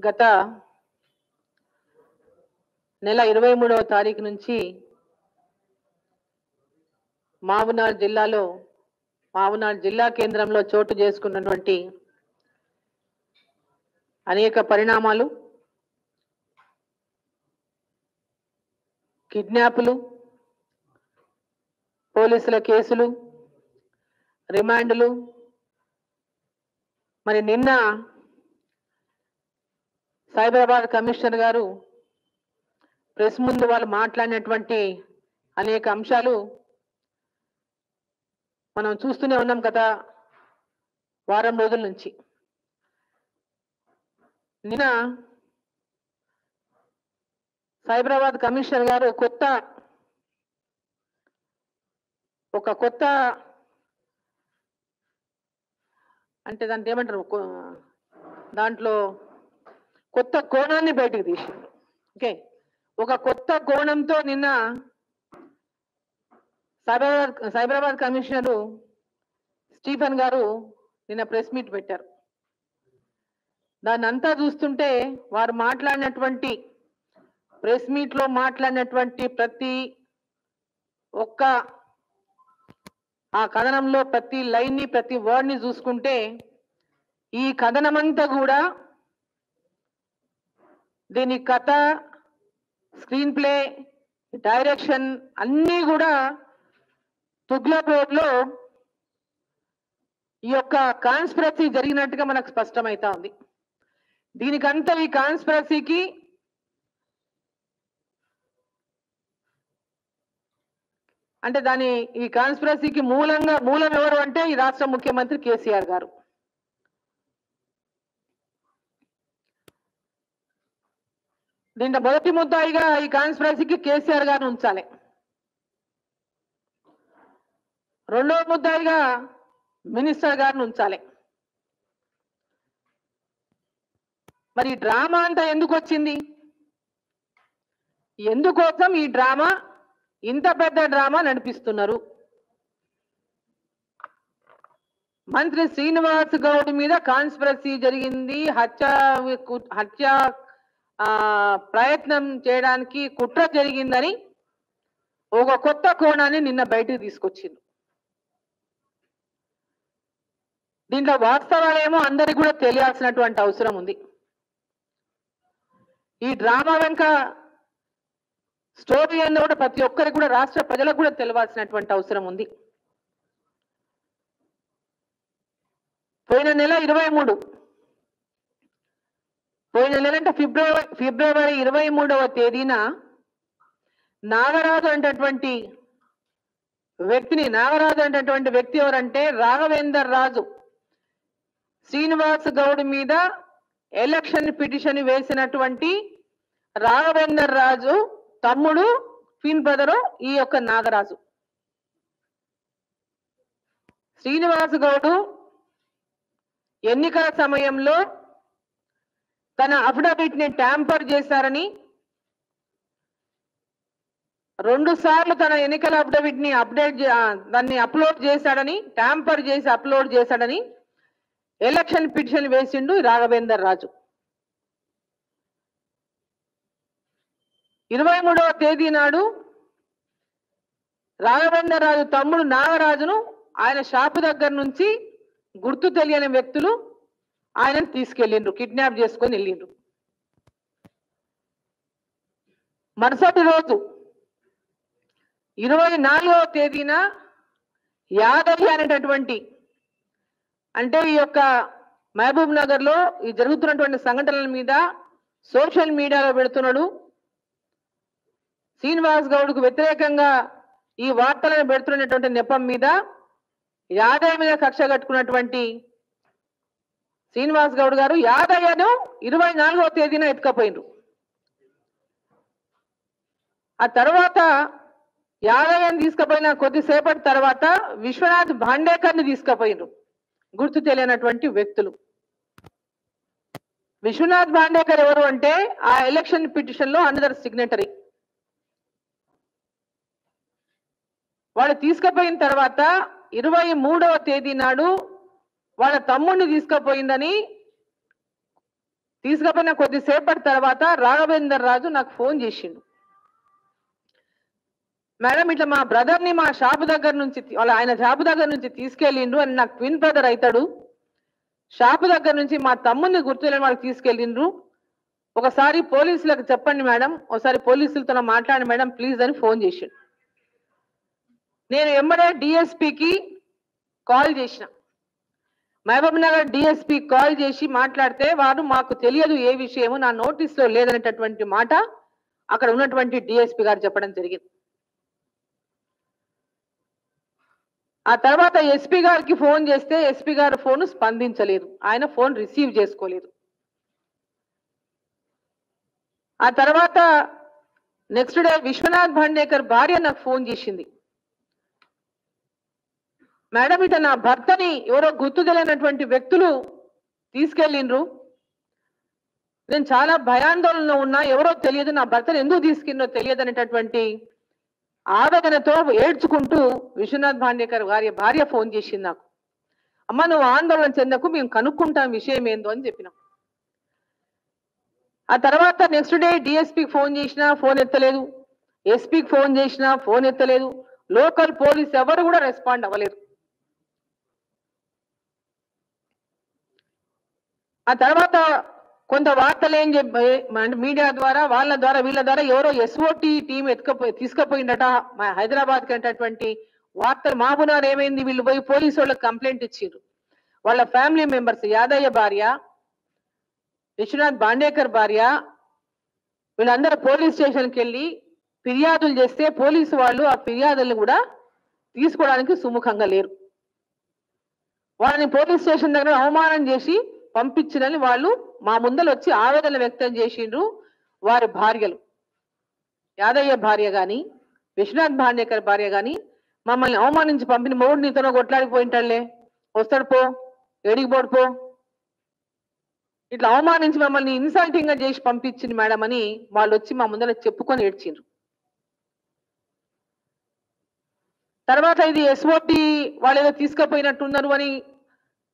గత నెల 23వ తారీఖు నుంచి మావునార్ జిల్లా కేంద్రంలో చోటు చేసుకున్నటువంటి అనేక పరిణామాలు, కిడ్నాప్లు, పోలీసుల కేసులు, రిమాండ్లు, మరి నిన్న సైబరాబాద్ కమిషనర్ గారు ప్రెస్ ముందు వాళ్ళు మాట్లాడినటువంటి అనేక అంశాలు మనం చూస్తూనే ఉన్నాం గత వారం రోజుల నుంచి. నిన్న సైబరాబాద్ కమిషనర్ గారు కొత్త అంటే దాంట్లో ఏమంటారు, దాంట్లో కొత్త కోణాన్ని బయటకు తీశారు. ఓకే, ఒక కొత్త కోణంతో నిన్న సైబరాబాద్ కమిషనరు స్టీఫెన్ గారు నిన్న ప్రెస్ మీట్ పెట్టారు. దాన్ని అంతా చూస్తుంటే వారు మాట్లాడినటువంటి ప్రెస్ మీట్ లో మాట్లాడినటువంటి ప్రతి ఒక్క ఆ కథనంలో ప్రతి లైన్ ని, ప్రతి వర్డ్ ని చూసుకుంటే ఈ కథనమంతా కూడా దీని కథ, స్క్రీన్ ప్లే, డైరెక్షన్ అన్నీ కూడా తుగ్లక్ రోడ్లో ఈ యొక్క కాన్స్పిరసీ జరిగినట్టుగా మనకు స్పష్టమైతా ఉంది. దీనికంతా ఈ కాన్స్పిరసీకి అంటే ఈ కాన్స్పిరసీకి మూలం ఎవరు అంటే ఈ రాష్ట్ర ముఖ్యమంత్రి కేసీఆర్ గారు. దీంట్లో మొదటి ముద్దాయిగా ఈ కాన్స్పిరసీకి కేసీఆర్ గారిని ఉంచాలి. రెండవ ముద్దాయిగా మినిస్టర్ గారిని ఉంచాలి. మరి ఈ డ్రామా అంతా ఎందుకు వచ్చింది? ఎందుకోసం ఈ డ్రామా, ఇంత పెద్ద డ్రామా నడిపిస్తున్నారు? మంత్రి శ్రీనివాస్ గౌడ్ మీద కాన్స్పిరసీ జరిగింది, హత్య ప్రయత్నం చేయడానికి కుట్ర జరిగిందని ఒక కొత్త కోణాన్ని నిన్న బయటకు తీసుకొచ్చింది. దీంట్లో వాస్తవాలేమో అందరికి కూడా తెలియాల్సినటువంటి అవసరం ఉంది. ఈ డ్రామా వెనుక స్టోరీ అన్న కూడా ప్రతి ఒక్కరికి కూడా, రాష్ట్ర ప్రజలకు కూడా తెలియాల్సినటువంటి అవసరం ఉంది. పోయిన నెల 23, పోయిన నెల అంటే ఫిబ్రవరి 23వ తేదీన నాగరాజు అనేటటువంటి వ్యక్తి ఎవరంటే రాఘవేందర్ రాజు శ్రీనివాస్ గౌడ్ మీద ఎలక్షన్ పిటిషన్ వేసినటువంటి రాఘవేందర్ రాజు తమ్ముడు, ఫిన్ బ్రదరు ఈ యొక్క నాగరాజు. శ్రీనివాస్ గౌడు ఎన్నికల సమయంలో తన అఫిడవిట్ ని ట్యాంపర్ చేశారని, 2 సార్లు తన ఎన్నికల అఫిడవిట్ ని దాన్ని అప్లోడ్ చేశాడని, ట్యాంపర్ చేసి అప్లోడ్ చేశాడని ఎలక్షన్ పిటిషన్ వేసిండు రాఘవేందర్ రాజు. 23వ తేదీ నాడు రాఘవేందర్ రాజు తమ్ముడు నాగరాజును ఆయన షాపు దగ్గర నుంచి గుర్తు తెలియని వ్యక్తులు ఆయనను తీసుకెళ్ళిండ్రు, కిడ్నాప్ చేసుకొని వెళ్ళిండ్రు. మరుసటి రోజు 24వ తేదీన యాదయ్య అనేటటువంటి, అంటే ఈ యొక్క మహబూబ్ నగర్ లో ఈ జరుగుతున్నటువంటి సంఘటనల మీద సోషల్ మీడియాలో పెడుతున్నాడు, శ్రీనివాస్ గౌడ్కు వ్యతిరేకంగా ఈ వార్తలను పెడుతున్నటువంటి నెపం మీద యాదయ్య మీద కక్ష కట్టుకున్నటువంటి శ్రీనివాస్ గౌడ్ గారు యాదయ్యను 24వ తేదీన ఎత్తుకపోయిండ్రు. ఆ తర్వాత యాదయ్యను తీసుకుపోయిన కొద్దిసేపటి తర్వాత విశ్వనాథ్ భాండేకర్ ని తీసుకుపోయిండ్రు గుర్తు తెలియనటువంటి వ్యక్తులు. విశ్వనాథ్ భాండేకర్ ఎవరు అంటే ఆ ఎలక్షన్ పిటిషన్ లో అనదర్ సిగ్నేటరీ. వాళ్ళు తీసుకుపోయిన తర్వాత 23వ తేదీ నాడు వాళ్ళ తమ్ముడిని తీసుకుపోయిందని తీసుకపోయిన కొద్దిసేపటి తర్వాత రాఘవేందర్ రాజు నాకు ఫోన్ చేసిండు. మేడం ఇట్లా మా బ్రదర్ని మా షాపు దగ్గర నుంచి ఆయన షాపు దగ్గర నుంచి తీసుకెళ్ళిండ్రు అని, నాకు ట్విన్ బ్రదర్ అవుతాడు, షాపు దగ్గర నుంచి మా తమ్ముని గుర్తులేని వాళ్ళకి తీసుకెళ్ళిండ్రు, ఒకసారి పోలీసులకు చెప్పండి మేడం, ఒకసారి పోలీసులతో మాట్లాడండి మేడం ప్లీజ్ అని ఫోన్ చేసిండు. నేను ఎమ్మడే డిఎస్పీకి కాల్ చేసిన, మహబూబ్ నగర్ డిఎస్పీ కాల్ చేసి మాట్లాడితే వారు మాకు తెలియదు ఏ విషయము, నా నోటీస్లో లేదనేటటువంటి మాట అక్కడ ఉన్నటువంటి డిఎస్పీ గారు చెప్పడం జరిగింది. ఆ తర్వాత ఎస్పీ గారికి ఫోన్ చేస్తే ఎస్పీ గారు ఫోన్ స్పందించలేదు, ఆయన ఫోన్ రిసీవ్ చేసుకోలేదు. ఆ తర్వాత నెక్స్ట్ డే విశ్వనాథ్ భాండేకర్ భార్య నాకు ఫోన్ చేసింది, మేడం ఇట నా భర్తని ఎవరో గుర్తు తెలియనటువంటి వ్యక్తులు తీసుకెళ్ళిండ్రు, నేను చాలా భయాందోళనలో ఉన్నా, ఎవరో తెలియదు, నా భర్తను ఎందుకు తీసుకెళ్ళినో తెలియదు అనేటటువంటి ఆవేదనతో ఏడ్చుకుంటూ విశ్వనాథ్ భాండేకర్ భార్య ఫోన్ చేసింది నాకు. అమ్మ నువ్వు ఆందోళన చెందకు, మేము కనుక్కుంటాం విషయం ఏందో అని చెప్పినాం. ఆ తర్వాత నెక్స్ట్ డే డిఎస్పీకి ఫోన్ చేసినా ఫోన్ ఎత్తలేదు, ఎస్పీకి ఫోన్ చేసినా ఫోన్ ఎత్తలేదు, లోకల్ పోలీస్ ఎవరు కూడా రెస్పాండ్ అవ్వలేదు. ఆ తర్వాత కొంత వార్తలు ఏం మీడియా ద్వారా వాళ్ళ ద్వారా వీళ్ళ ద్వారా ఎవరో ఎస్ఓటి టీం తీసుకుపోయిందట హైదరాబాద్కి అనేటటువంటి వార్తలు. మహబూబ్నగర్ ఏమైంది, వీళ్ళు పోయి పోలీసు వాళ్ళకి కంప్లైంట్ ఇచ్చారు, వాళ్ళ ఫ్యామిలీ మెంబర్స్ యాదయ్య భార్య, విశ్వనాథ్ భాండేకర్ భార్య, వీళ్ళందరూ పోలీస్ స్టేషన్కి వెళ్ళి ఫిర్యాదులు చేస్తే పోలీసు వాళ్ళు ఆ ఫిర్యాదులను కూడా తీసుకోవడానికి సుముఖంగా లేరు. వాళ్ళని పోలీస్ స్టేషన్ దగ్గర అవమానం చేసి పంపించినని వాళ్ళు మా ముందలు వచ్చి ఆవేదన వ్యక్తం చేసిండ్రు. వారి భార్యలు, యాదయ్య భార్య గాని విశ్వనాథ్ భాండేకర్ భార్య గాని, మమ్మల్ని అవమానించి పంపిన మూడు నీతోనో కొట్లాడిపోయింటాడులే, వస్తాడు పో, ఏడికి పోడు పో, ఇట్లా అవమానించి మమ్మల్ని ఇన్సల్టింగ్ గా చేసి పంపించింది మేడం అని వాళ్ళు వచ్చి మా ముందర చెప్పుకొని ఏడ్చిండ్రు. తర్వాత ఇది ఎస్ఓటి వాళ్ళు ఏదో తీసుకుపోయినట్టున్నారు అని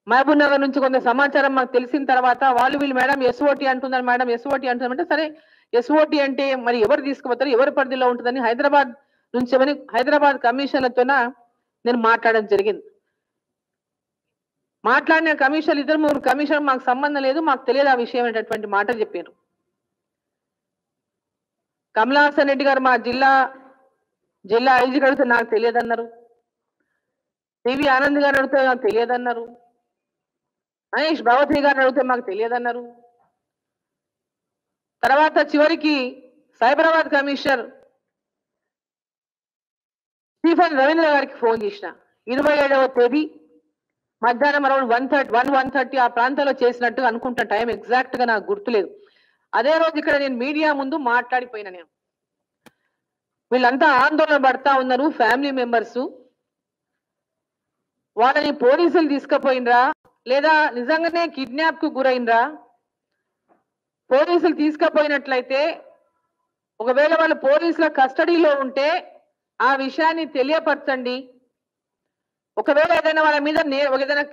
మహబూబ్ నగర్ నుంచి కొంత సమాచారం మాకు తెలిసిన తర్వాత వాళ్ళు వీళ్ళు మేడం ఎస్ఓటి అంటున్నారు, మేడం ఎస్ఓటి అంటున్నారంటే సరే ఎస్ఓటి అంటే మరి ఎవరు తీసుకుపోతారు, ఎవరి పరిధిలో ఉంటుందని హైదరాబాద్ నుంచి హైదరాబాద్ కమిషన్లతోన నేను మాట్లాడడం జరిగింది. మాట్లాడిన కమిషన్లు 2-3 కమిషన్ మాకు సంబంధం లేదు, మాకు తెలియదు ఆ విషయం అనేటటువంటి మాటలు చెప్పారు. కమలాసన్ రెడ్డి గారు మా జిల్లా ఐజీ అడిగితే నాకు తెలియదన్నారు, టీవీ ఆనంద్ గారు అడిగితే నాకు తెలియదన్నారు, మహేష్ భగవతి గారిని అడిగితే మాకు తెలియదన్నారు. తర్వాత చివరికి సైబరాబాద్ కమిషనర్ స్టీఫెన్ రవీంద్ర గారికి ఫోన్ చేసిన 27వ తేదీ మధ్యాహ్నం అరౌండ్ 1:30 ఆ ప్రాంతంలో చేసినట్టు అనుకుంటా, టైం ఎగ్జాక్ట్ గా నాకు గుర్తులేదు. అదే రోజు ఇక్కడ నేను మీడియా ముందు మాట్లాడిపోయినా, నేను వీళ్ళంతా ఆందోళన పడతా ఉన్నారు ఫ్యామిలీ మెంబర్స్, వాళ్ళని పోలీసులు తీసుకుపోయినరా లేదా నిజంగానే కిడ్నాప్ కు గురైనరా, పోలీసులు తీసుకుపోయినట్లయితే ఒకవేళ వాళ్ళు పోలీసుల కస్టడీలో ఉంటే ఆ విషయాన్ని తెలియపరచండి, ఒకవేళ ఏదైనా వాళ్ళ మీద ఏదైనా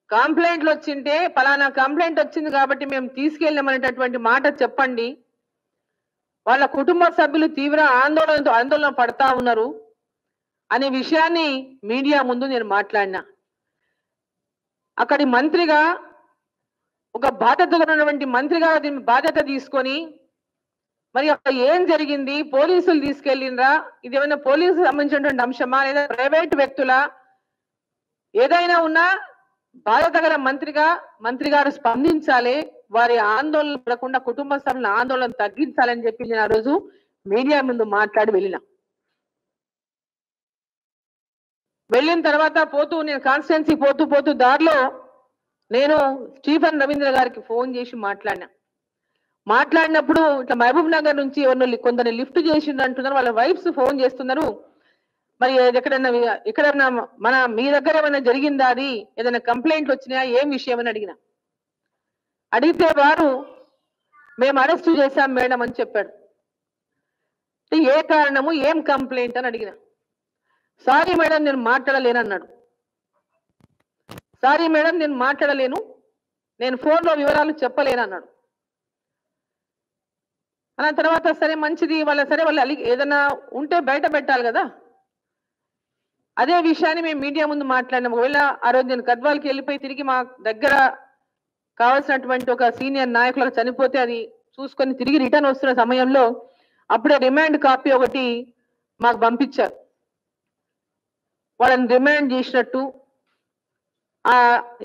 కంప్లైంట్లు వచ్చింటే పలానా కంప్లైంట్ వచ్చింది కాబట్టి మేము తీసుకెళ్ళామనేటటువంటి మాట చెప్పండి, వాళ్ళ కుటుంబ సభ్యులు తీవ్ర ఆందోళన పడతా ఉన్నారు అనే విషయాన్ని మీడియా ముందు నేను మాట్లాడినా. అక్కడి మంత్రిగా ఒక బాధ్యతగా ఉన్నటువంటి మంత్రిగా దీని బాధ్యత తీసుకొని మరి అక్కడ ఏం జరిగింది, పోలీసులు తీసుకెళ్ళినరా, ఇది ఏమైనా పోలీసులకు సంబంధించినటువంటి అంశమా లేదా ప్రైవేట్ వ్యక్తుల, ఏదైనా ఉన్నా బాధ్యత గల మంత్రి గారు స్పందించాలి, వారి ఆందోళన పడకుండా కుటుంబ సభ్యుల ఆందోళన తగ్గించాలని చెప్పి నేను ఆ రోజు మీడియా ముందు మాట్లాడి వెళ్ళిన తర్వాత నేను కాన్స్టిట్యున్సీ పోతూ దారిలో నేను స్టీఫెన్ రవీంద్ర గారికి ఫోన్ చేసి మాట్లాడినప్పుడు ఇట్లా మహబూబ్ నగర్ నుంచి కొందరు లిఫ్ట్ చేసిండ్రు అంటున్నారు, వాళ్ళ వైఫ్స్ ఫోన్ చేస్తున్నారు, మరి ఎక్కడన్నా మీ దగ్గర ఏమైనా జరిగిందా, అది ఏదైనా కంప్లైంట్లు వచ్చినాయా, ఏం విషయం అని అడిగితే వారు మేము అరెస్ట్ చేశాం మేడం అని చెప్పాడు. ఏ కారణము, ఏం కంప్లైంట్ అని అడిగిన, సారీ మేడం నేను మాట్లాడలేను అన్నాడు. సారీ మేడం నేను మాట్లాడలేను, నేను ఫోన్లో వివరాలు చెప్పలేను అన్నాడు. అన్న తర్వాత సరే మంచిది వాళ్ళు ఏదైనా ఉంటే బయట పెట్టాలి కదా. అదే విషయాన్ని మేము మీడియా ముందు మాట్లాడినాం. ఒకవేళ ఆ రోజు నేను గద్వాల్కి వెళ్ళిపోయి తిరిగి మా దగ్గర కావాల్సినటువంటి ఒక సీనియర్ నాయకులకు చనిపోతే అది చూసుకొని తిరిగి రిటర్న్ వస్తున్న సమయంలో అప్పుడే రిమాండ్ కాపీ ఒకటి మాకు పంపించారు. వాళ్ళని రిమాండ్ చేసినట్టు ఆ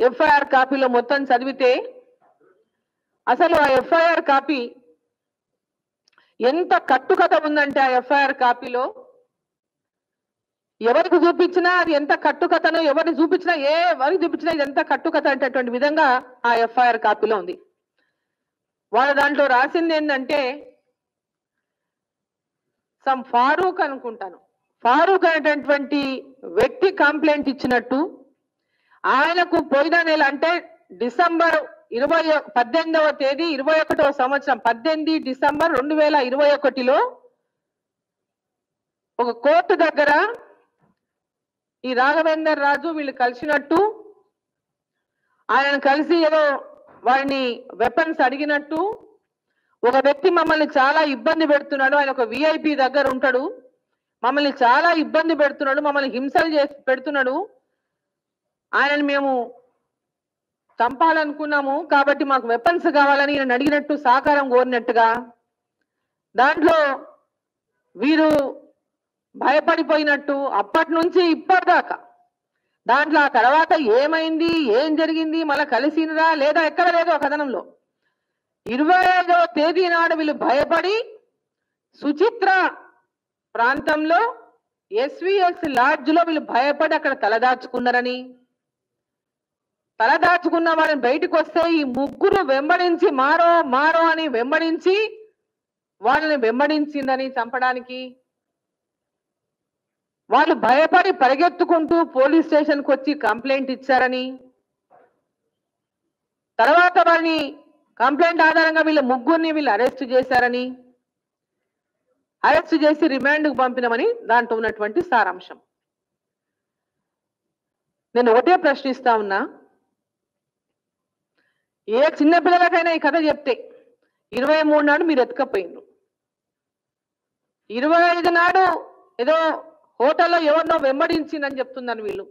ఎఫ్ఐఆర్ కాపీలో మొత్తం చదివితే అసలు ఆ ఎఫ్ఐఆర్ కాపీ ఎంత కట్టుకథ ఉందంటే ఆ ఎఫ్ఐఆర్ కాపీలో ఎవరికి చూపించినా అది ఎంత కట్టుకథనో, ఎవరిని చూపించినా ఎవరికి చూపించినా ఇది ఎంత కట్టుకథ అనేటటువంటి విధంగా ఆ ఎఫ్ఐఆర్ కాపీలో ఉంది. వాళ్ళ దాంట్లో రాసింది ఏంటంటే ఫారూక్ అనుకుంటాను, ఫారూక్ అనేటటువంటి వ్యక్తి కంప్లైంట్ ఇచ్చినట్టు ఆయనకు పోయిన నెల అంటే డిసెంబర్ 18వ తేదీ 21వ సంవత్సరం 18 డిసెంబర్ 2021లో ఒక కోర్టు దగ్గర ఈ రాఘవేందర్ రాజు వీళ్ళు కలిసినట్టు, ఆయన కలిసి ఏదో వారిని వెపన్స్ అడిగినట్టు, ఒక వ్యక్తి మమ్మల్ని చాలా ఇబ్బంది పెడుతున్నాడు, ఆయన ఒక విఐపి దగ్గర ఉంటాడు, మమ్మల్ని చాలా ఇబ్బంది పెడుతున్నాడు, మమ్మల్ని హింసలు చేసి పెడుతున్నాడు, ఆయనని మేము చంపాలనుకున్నాము కాబట్టి మాకు వెపన్స్ కావాలని ఈయన అడిగినట్టు సహకారం కోరినట్టుగా, దాంట్లో వీరు భయపడిపోయినట్టు అప్పటి నుంచి ఇప్పటిదాకా దాంట్లో ఆ తర్వాత ఏమైంది ఏం జరిగింది మళ్ళీ కలిసినరా లేదా ఎక్కడ లేదో ఆ కథనంలో 25వ తేదీ నాడు వీళ్ళు భయపడి సుచిత్ర ప్రాంతంలో ఎస్విఎస్ లాడ్జ్ లో వీళ్ళు భయపడి అక్కడ తలదాచుకున్నారని, తలదాచుకున్న వాళ్ళని బయటకు వస్తే ఈ ముగ్గురు వెంబడించి మారో మారో అని వెంబడించి వాళ్ళని వెంబడించిందని చంపడానికి, వాళ్ళు భయపడి పరిగెత్తుకుంటూ పోలీస్ స్టేషన్కి వచ్చి కంప్లైంట్ ఇచ్చారని, తర్వాత వారిని కంప్లైంట్ ఆధారంగా వీళ్ళ ముగ్గురిని వీళ్ళు అరెస్ట్ చేశారని, అరెస్ట్ చేసి రిమాండ్కు పంపినామని దాంట్లో ఉన్నటువంటి సారాంశం. నేను ఒకటే ప్రశ్నిస్తా ఉన్నా, ఏ చిన్న పిల్లలకైనా ఈ కథ చెప్తే 23 నాడు మీరు ఎత్తుకపోయిండ్రు, 25 నాడు ఏదో హోటల్లో ఎవరినో వెంబడించిందని చెప్తున్నారు వీళ్ళు,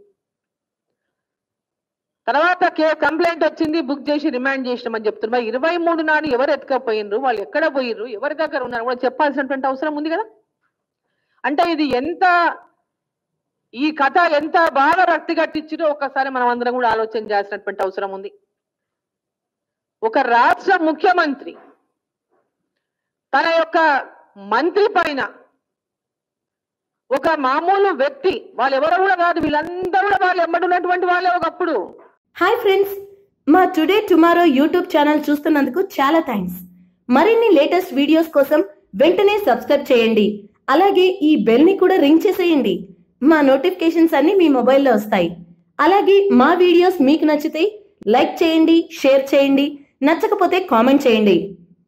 తర్వాత కంప్లైంట్ వచ్చింది బుక్ చేసి రిమాండ్ చేసినామని చెప్తున్నారు. 23 నాడు ఎవరు ఎత్తుకపోయినరు, వాళ్ళు ఎక్కడ పోయిర్రు, ఎవరి దగ్గర ఉన్నారు కూడా చెప్పాల్సినటువంటి అవసరం ఉంది కదా. అంటే ఇది ఎంత ఈ కథ ఎంత బాగా రక్తి కట్టించిరో ఒకసారి మనం అందరం కూడా ఆలోచన చేయాల్సినటువంటి అవసరం ఉంది. ఒక రాష్ట్ర ముఖ్యమంత్రి తన యొక్క మంత్రి పైన ఒక మామూలు వ్యక్తి, వాళ్ళు ఎవరు కూడా కాదు, వీళ్ళందరూ కూడా వాళ్ళు ఎమ్మడున్నటువంటి వాళ్ళే ఒకప్పుడు. హాయ్ ఫ్రెండ్స్, మా టుడే టుమారో యూట్యూబ్ ఛానల్ చూస్తున్నందుకు చాలా థ్యాంక్స్. మరిన్ని లేటెస్ట్ వీడియోస్ కోసం వెంటనే సబ్స్క్రైబ్ చేయండి. అలాగే ఈ బెల్ ని కూడా రింగ్ చేసేయండి. మా నోటిఫికేషన్స్ అన్ని మీ మొబైల్లో వస్తాయి. అలాగే మా వీడియోస్ మీకు నచ్చితే లైక్ చేయండి, షేర్ చేయండి, నచ్చకపోతే కామెంట్ చేయండి.